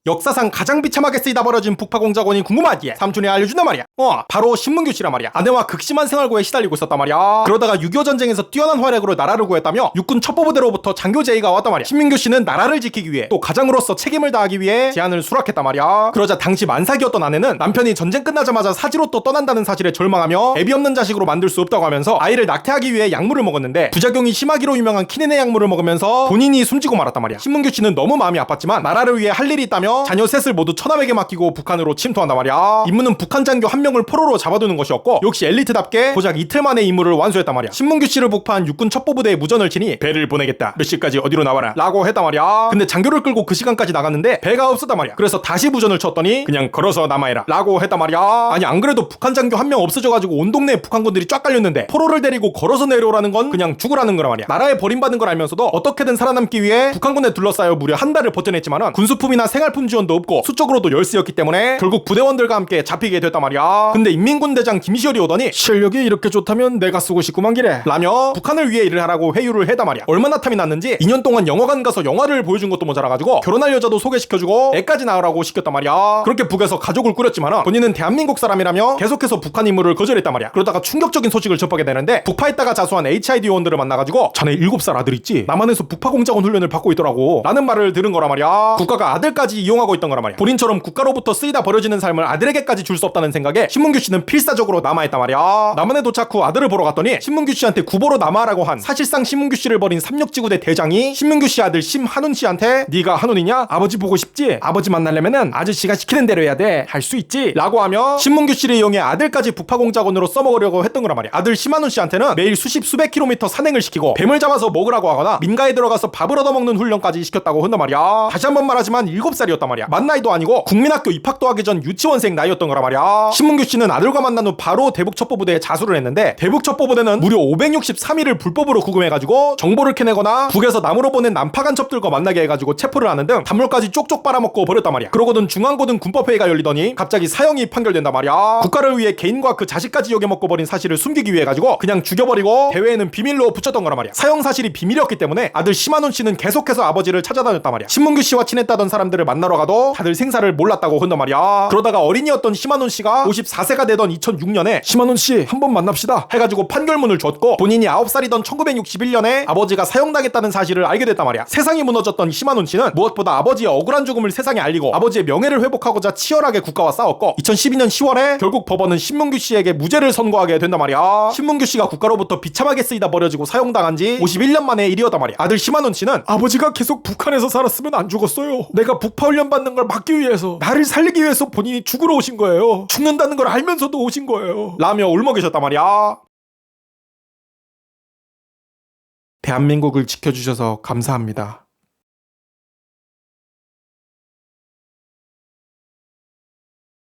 역사상 가장 비참하게 쓰이다 버려진 북파공작원이 궁금하기에 삼촌이 알려준단 말이야. 바로 신문규 씨란 말이야. 아내와 극심한 생활고에 시달리고 있었단 말이야. 그러다가 6.25 전쟁에서 뛰어난 활약으로 나라를 구했다며 육군 첩보부대로부터 장교 제의가 왔단 말이야. 신문규 씨는 나라를 지키기 위해 또 가장으로서 책임을 다하기 위해 제안을 수락했단 말이야. 그러자 당시 만삭이었던 아내는 남편이 전쟁 끝나자마자 사지로 또 떠난다는 사실에 절망하며 애비 없는 자식으로 만들 수 없다고 하면서 아이를 낙태하기 위해 약물을 먹었는데 부작용이 심하기로 유명한 키네네 약물을 먹으면서 본인이 숨지고 말았단 말이야. 신문규 씨는 너무 마음이 아팠지만 나라를 위해 할 일이 있다며 자녀 셋을 모두 천함에게 맡기고 북한으로 침투한단 말이야. 임무는 북한 장교 한 명을 포로로 잡아두는 것이었고 역시 엘리트답게 고작 이틀 만에 임무를 완수했단 말이야. 신문규 씨를 복파한 육군 첩보부대에 무전을 치니 배를 보내겠다. 몇 시까지 어디로 나와라 라고 했단 말이야. 근데 장교를 끌고 그 시간까지 나갔는데 배가 없었단 말이야. 그래서 다시 무전을 쳤더니 그냥 걸어서 남아해라 라고 했단 말이야. 아니 안 그래도 북한 장교 한 명 없어져가지고 온 동네에 북한군들이 쫙 깔렸는데 포로를 데리고 걸어서 내려오라는 건 그냥 죽으라는 거란 말이야. 나라에 버림받은 걸 알면서도 어떻게든 살아남기 위해 북한군에 둘러싸여 무려 한 달을 버텨냈지만은 군수품이나 생활품 지원도 없고 수적으로도 열세였기 때문에 결국 부대원들과 함께 잡히게 됐단 말이야. 근데 인민군 대장 김시열이 오더니 실력이 이렇게 좋다면 내가 쓰고 싶구만 기래 라며 북한을 위해 일을 하라고 회유를 했단 말이야. 얼마나 탐이 났는지 2년 동안 영화관 가서 영화를 보여준 것도 모자라가지고 결혼할 여자도 소개시켜주고 애까지 낳으라고 시켰단 말이야. 그렇게 북에서 가족을 꾸렸지만 본인은 대한민국 사람이라며 계속해서 북한 임무를 거절했단 말이야. 그러다가 충격적인 소식을 접하게 되는데 북파에다가 자수한 HID 요원들을 만나가지고 자네 7살 아들 있지? 남한에서 북파공작원 훈련을 받고 있더라고 라는 말을 들은 거란 말이야. 국가가 아들까지 이용하고 있던 거란 말이야. 본인처럼 국가로부터 쓰이다 버려지는 삶을 아들에게까지 줄 수 없다는 생각에 신문규 씨는 필사적으로 남아있단 말이야. 남한에 도착 후 아들을 보러 갔더니 신문규 씨한테 구보로 남아라고 한 사실상 신문규 씨를 버린 삼육지구대 대장이 신문규 씨 아들 심한운 씨한테 네가 한운이냐? 아버지 보고 싶지? 아버지 만나려면은 아저씨가 시키는 대로 해야 돼. 할 수 있지? 라고 하며 신문규 씨를 이용해 아들까지 북파공작원으로 써먹으려고 했던 거란 말이야. 아들 심한운 씨한테는 매일 수백 킬로미터 산행을 시키고 뱀을 잡아서 먹으라고 하거나 민가에 들어가서 밥을 얻어먹는 훈련까지 시켰다고 한단 말이야. 다시 한번 말하지만 7살이었단 말이야. 만 나이도 아니고 국민학교 입학도 하기 전 유치원생 나이였던 거란 말이야. 신문규 씨는 아들과 만난 후 바로 대북첩보부대에 자수를 했는데 대북첩보부대는 무려 563일을 불법으로 구금해가지고 정보를 캐내거나 북에서 남으로 보낸 남파간첩들과 만나게 해가지고 체포를 하는 등 단물까지 쪽쪽 빨아먹고 버렸단 말이야. 그러고는 중앙고등 군법회의가 열리더니 갑자기 사형이 판결된단 말이야. 국가를 위해 개인과 그 자식까지 욕해먹고 버린 사실을 숨기기 위해 가지고 그냥 죽여버리고 대회에는 비밀로 붙였던 거란 말이야. 사형 사실이 비밀이었기 때문에 아들 심한운 씨는 계속해서 아버지를 찾아다녔단 말이야. 신문규 씨와 친했다던 사람들을 만나러 가도 다들 생사를 몰랐다고 한단 말이야. 그러다가 어린이였던 심한운 씨가 54세가 되던 2006년에 심한운 씨 한번 만납시다 해가지고 판결문을 줬고 본인이 9살이던 1961년에 아버지가 사형당했다는 사실을 알게 됐단 말이야. 세상이 무너졌던 심한운 씨는 무엇보다 아버지의 억울한 죽음을 세상에 알리고 아버지의 명예를 회복하고자 치열하게 국가와 싸웠고 2012년 10월에 결국 법원은 신문규 씨에게 무죄를 선고하게 된단 말이야. 신문규 씨가 국가로부터 비참하게 쓰이다 버려지고 사형당한 지 51년 만에 일이었단 말이야. 아들 심한운 씨는 아버지가 계속 북한에서 살았으면 안 죽었어요. 내가 북파 훈련 받는 걸 막기 위해서 나를 살리기 위해서 본인이 죽으러 오신 거예요. 죽는다는 걸 알면서도 오신 거예요 라며 울먹이셨단 말이야. 대한민국을 지켜주셔서 감사합니다.